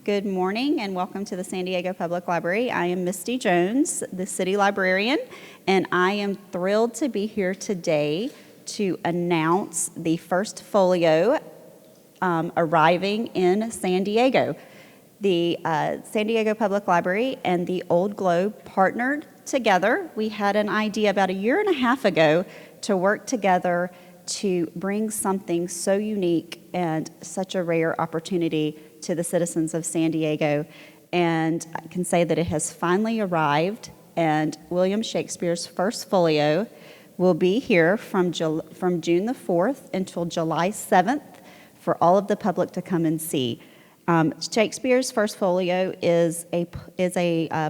Good morning and welcome to the San Diego Public Library. I am Misty Jones, the city librarian, and I am thrilled to be here today to announce the first folio arriving in San Diego. The San Diego Public Library and the Old Globe partnered together. We had an idea about a year and a half ago to work together to bring something so unique and such a rare opportunity to the citizens of San Diego. And I can say that it has finally arrived, and William Shakespeare's first folio will be here from June the 4th until July 7th for all of the public to come and see. Shakespeare's first folio is a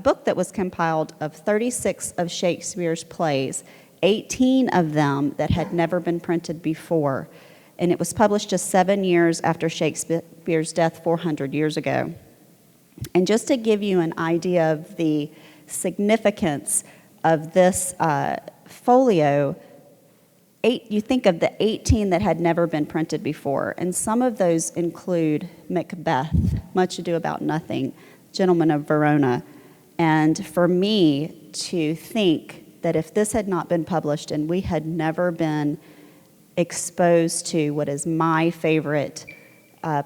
book that was compiled of 36 of Shakespeare's plays, 18 of them that had never been printed before. And it was published just 7 years after Shakespeare's death 400 years ago. And just to give you an idea of the significance of this folio, you think of the 18 that had never been printed before, and some of those include Macbeth, Much Ado About Nothing, Gentleman of Verona. And for me to think that if this had not been published and we had never been exposed to what is my favorite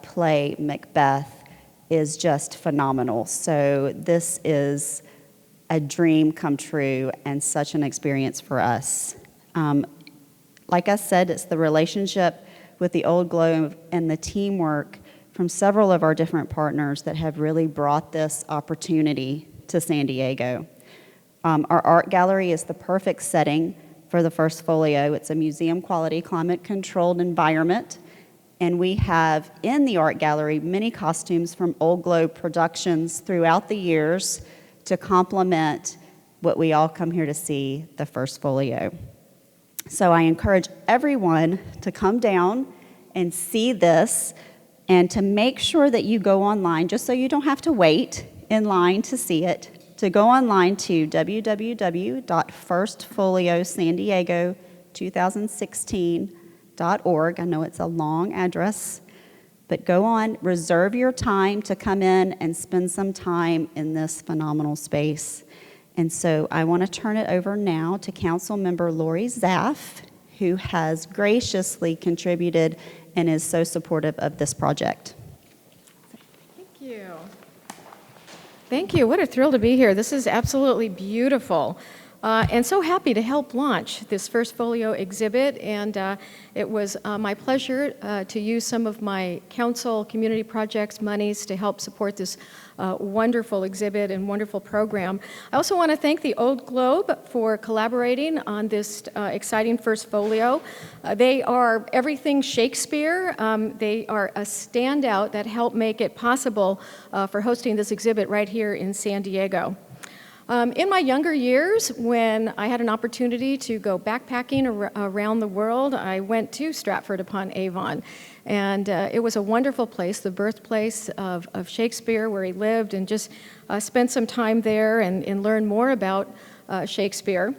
play, Macbeth, is just phenomenal. So this is a dream come true and such an experience for us. Like I said, it's the relationship with the Old Globe and the teamwork from several of our different partners that have really brought this opportunity to San Diego. Our art gallery is the perfect setting for the first folio. It's a museum-quality, climate-controlled environment, and we have in the art gallery many costumes from Old Globe productions throughout the years to complement what we all come here to see, the first folio. So I encourage everyone to come down and see this, and to make sure that you go online, just so you don't have to wait in line to see it, to go online to www.firstfoliosandiego2016.org. I know it's a long address, but go on, reserve your time to come in and spend some time in this phenomenal space. And so I want to turn it over now to Councilmember Lori Zaff, who has graciously contributed and is so supportive of this project. Thank you. Thank you. What a thrill to be here. This is absolutely beautiful. And so happy to help launch this first folio exhibit, and it was my pleasure to use some of my council community projects monies to help support this wonderful exhibit and wonderful program. I also want to thank the Old Globe for collaborating on this exciting first folio. They are everything Shakespeare. They are a standout that helped make it possible for hosting this exhibit right here in San Diego. In my younger years, when I had an opportunity to go backpacking around the world, I went to Stratford-upon-Avon. And it was a wonderful place, the birthplace of Shakespeare, where he lived, and just spent some time there and learned more about Shakespeare.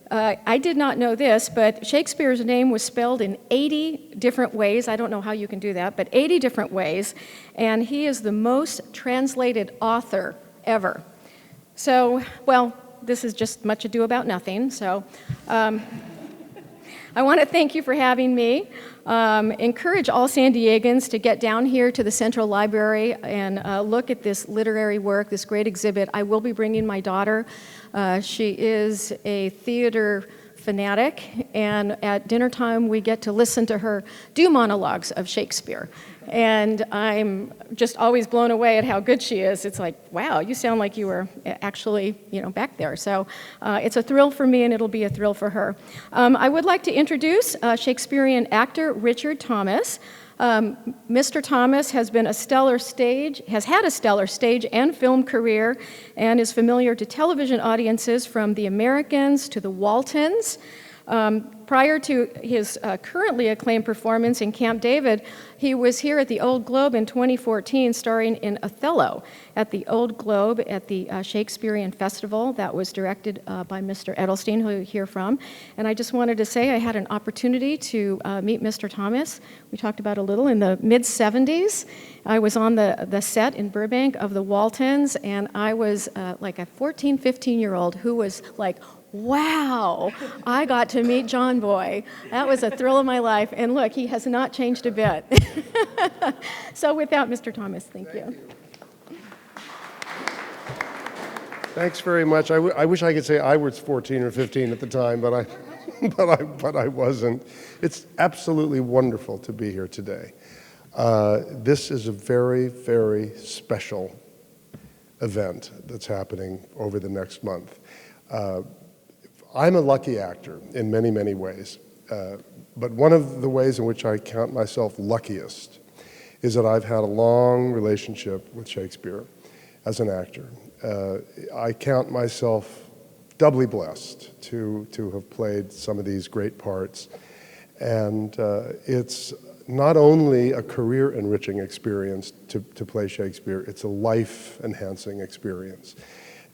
I did not know this, but Shakespeare's name was spelled in 80 different ways. I don't know how you can do that, but 80 different ways. And he is the most translated author ever. So, well, this is just Much Ado About Nothing. So I want to thank you for having me. Encourage all San Diegans to get down here to the Central Library and look at this literary work, this great exhibit. I will be bringing my daughter. She is a theater fanatic, and at dinner time we get to listen to her do monologues of Shakespeare. And I'm just always blown away at how good she is. It's like, wow, you sound like you were actually, back there. So it's a thrill for me, and it'll be a thrill for her. I would like to introduce Shakespearean actor Richard Thomas. Mr. Thomas has had a stellar stage and film career, and is familiar to television audiences from The Americans to The Waltons. Prior to his currently acclaimed performance in Camp David, he was here at the Old Globe in 2014 starring in Othello at the Old Globe at the Shakespearean Festival that was directed by Mr. Edelstein, who you hear from. And I just wanted to say I had an opportunity to meet Mr. Thomas. We talked about a little in the mid-'70s. I was on the set in Burbank of the Waltons, and I was like a 14, 15-year-old who was like, wow, I got to meet John Boy. That was a thrill of my life. And look, he has not changed a bit. So with that, Mr. Thomas, thank you. Thanks very much. I wish I could say I was 14 or 15 at the time, but I wasn't. It's absolutely wonderful to be here today. This is a very, very special event that's happening over the next month. I'm a lucky actor in many, many ways, but one of the ways in which I count myself luckiest is that I've had a long relationship with Shakespeare as an actor. I count myself doubly blessed to have played some of these great parts, and it's not only a career-enriching experience to play Shakespeare, it's a life-enhancing experience.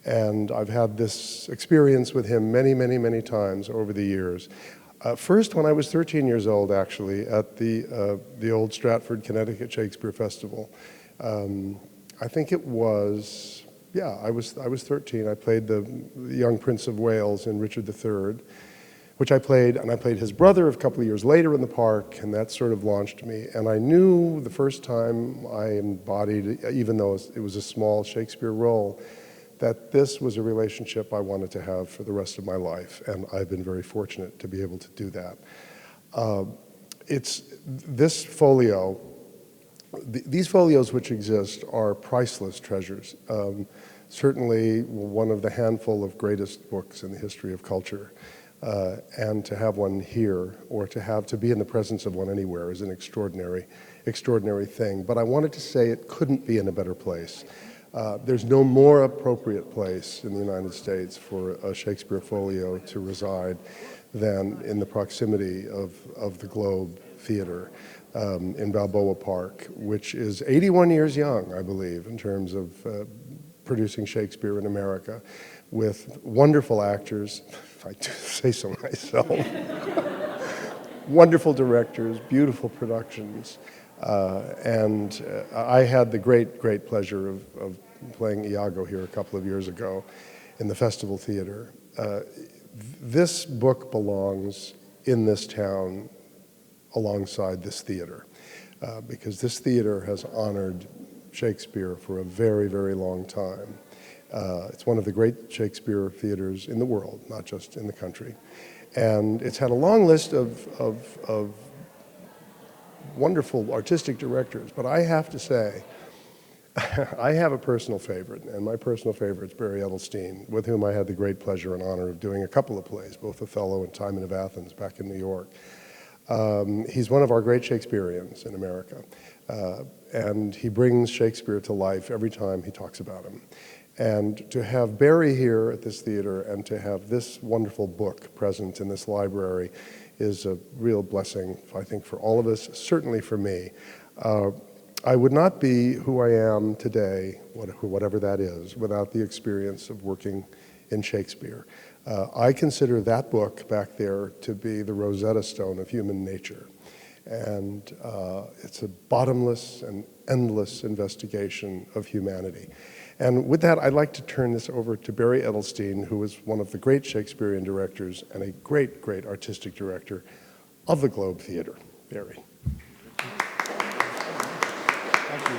And I've had this experience with him many, many, many times over the years. First, when I was 13 years old, actually, at the old Stratford, Connecticut Shakespeare Festival. I think it was, yeah, I was 13. I played the young Prince of Wales in Richard III, which I played, and I played his brother a couple of years later in the park, and that sort of launched me. And I knew the first time I embodied, even though it was a small Shakespeare role, that this was a relationship I wanted to have for the rest of my life, and I've been very fortunate to be able to do that. This folio, these folios which exist are priceless treasures. Certainly one of the handful of greatest books in the history of culture. And to have one here, or to be in the presence of one anywhere, is an extraordinary thing. But I wanted to say it couldn't be in a better place. There's no more appropriate place in the United States for a Shakespeare folio to reside than in the proximity of the Globe Theater in Balboa Park, which is 81 years young, I believe, in terms of producing Shakespeare in America, with wonderful actors, if I do say so myself, wonderful directors, beautiful productions. And I had the great pleasure of playing Iago here a couple of years ago in the Festival Theater. This book belongs in this town alongside this theater, because this theater has honored Shakespeare for a very, very long time. It's one of the great Shakespeare theaters in the world, not just in the country. And it's had a long list of wonderful artistic directors, but I have to say, I have a personal favorite, and my personal favorite is Barry Edelstein, with whom I had the great pleasure and honor of doing a couple of plays, both Othello and Timon of Athens back in New York. He's one of our great Shakespeareans in America, and he brings Shakespeare to life every time he talks about him. And to have Barry here at this theater and to have this wonderful book present in this library is a real blessing, I think, for all of us, certainly for me. I would not be who I am today, whatever that is, without the experience of working in Shakespeare. I consider that book back there to be the Rosetta Stone of human nature. And it's a bottomless and endless investigation of humanity. And with that, I'd like to turn this over to Barry Edelstein, who is one of the great Shakespearean directors and a great artistic director of the Globe Theater. Barry. Thank you.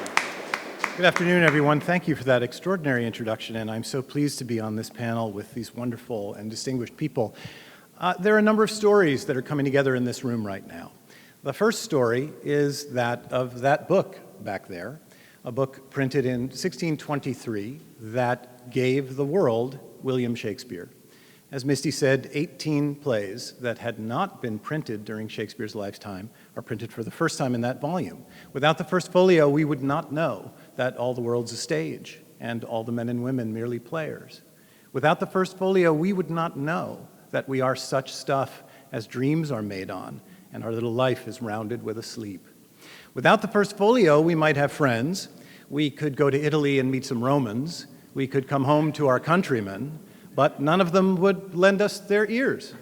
Good afternoon, everyone. Thank you for that extraordinary introduction, and I'm so pleased to be on this panel with these wonderful and distinguished people. There are a number of stories that are coming together in this room right now. The first story is that of that book back there, a book printed in 1623 that gave the world William Shakespeare. As Misty said, 18 plays that had not been printed during Shakespeare's lifetime are printed for the first time in that volume. Without the first folio, we would not know that all the world's a stage and all the men and women merely players. Without the first folio, we would not know that we are such stuff as dreams are made on, and our little life is rounded with a sleep. Without the first folio, we might have friends. We could go to Italy and meet some Romans. We could come home to our countrymen, but none of them would lend us their ears.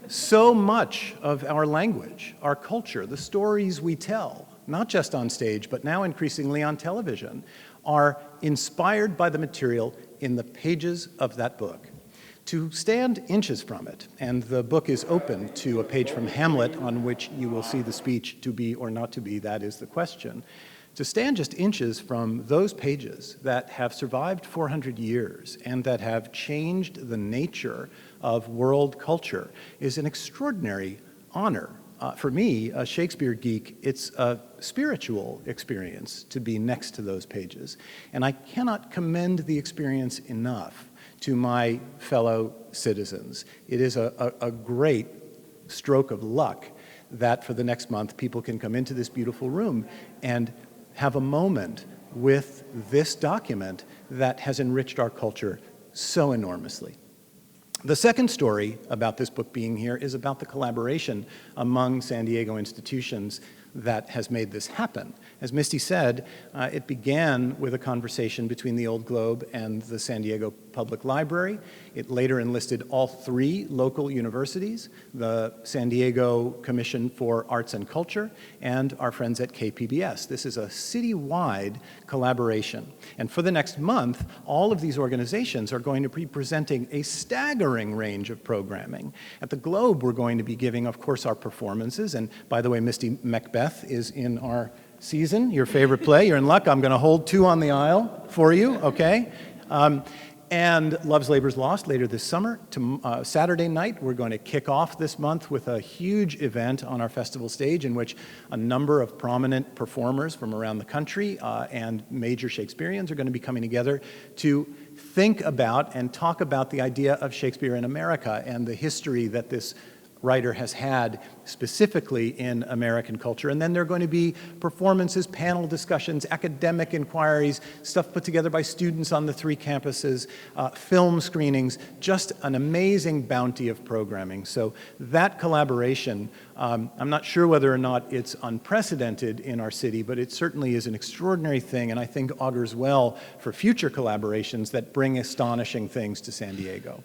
So much of our language, our culture, the stories we tell, not just on stage, but now increasingly on television, are inspired by the material in the pages of that book. To stand inches from it, and the book is open to a page from Hamlet on which you will see the speech, to be or not to be, that is the question. To stand just inches from those pages that have survived 400 years and that have changed the nature of world culture is an extraordinary honor. For me, a Shakespeare geek, it's a spiritual experience to be next to those pages. And I cannot commend the experience enough to my fellow citizens. It is a great stroke of luck that for the next month people can come into this beautiful room and have a moment with this document that has enriched our culture so enormously. The second story about this book being here is about the collaboration among San Diego institutions that has made this happen. As Misty said, it began with a conversation between the Old Globe and the San Diego Public Library. It later enlisted all 3 local universities, the San Diego Commission for Arts and Culture, and our friends at KPBS. This is a citywide collaboration. And for the next month, all of these organizations are going to be presenting a staggering range of programming. At the Globe, we're going to be giving, of course, our performances. And by the way, Misty, Macbeth is in our season, your favorite play. You're in luck. I'm going to hold 2 on the aisle for you, okay? And Love's Labor's Lost later this summer. Saturday night, we're going to kick off this month with a huge event on our festival stage in which a number of prominent performers from around the country and major Shakespeareans are going to be coming together to think about and talk about the idea of Shakespeare in America and the history that this writer has had specifically in American culture. And then there are going to be performances, panel discussions, academic inquiries, stuff put together by students on the 3 campuses, film screenings, just an amazing bounty of programming. So that collaboration, I'm not sure whether or not it's unprecedented in our city, but it certainly is an extraordinary thing, and I think augurs well for future collaborations that bring astonishing things to San Diego.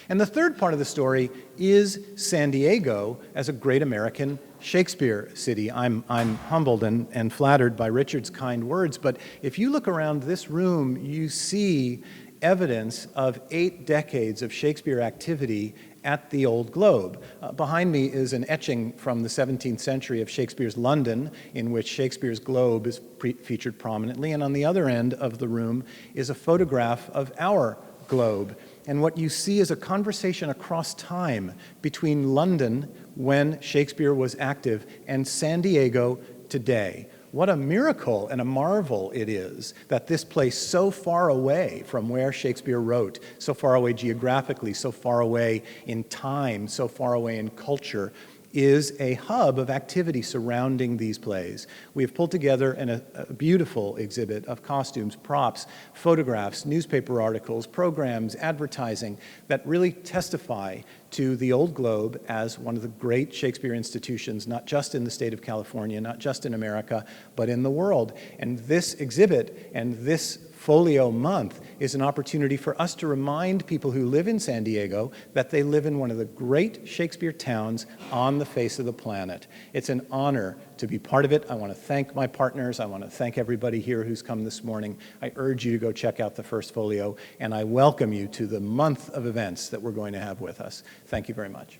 And the third part of the story is San Diego as a great American Shakespeare city. I'm humbled and flattered by Richard's kind words, but if you look around this room, you see evidence of 8 decades of Shakespeare activity at the Old Globe. Behind me is an etching from the 17th century of Shakespeare's London, in which Shakespeare's Globe is featured prominently, and on the other end of the room is a photograph of our Globe. And what you see is a conversation across time between London, when Shakespeare was active, and San Diego today. What a miracle and a marvel it is that this place so far away from where Shakespeare wrote, so far away geographically, so far away in time, so far away in culture, is a hub of activity surrounding these plays. We have pulled together a beautiful exhibit of costumes, props, photographs, newspaper articles, programs, advertising that really testify to the Old Globe as one of the great Shakespeare institutions, not just in the state of California, not just in America, but in the world. And this exhibit and this Folio month is an opportunity for us to remind people who live in San Diego that they live in one of the great Shakespeare towns on the face of the planet. It's an honor to be part of it. I want to thank my partners. I want to thank everybody here who's come this morning. I urge you to go check out the first Folio, and I welcome you to the month of events that we're going to have with us. Thank you very much.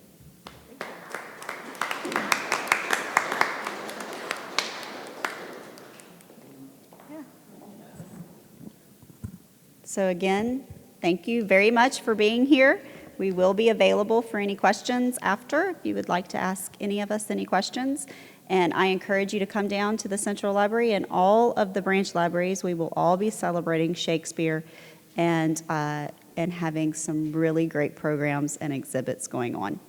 So again, thank you very much for being here. We will be available for any questions after, if you would like to ask any of us any questions. And I encourage you to come down to the Central Library and all of the branch libraries. We will all be celebrating Shakespeare and having some really great programs and exhibits going on.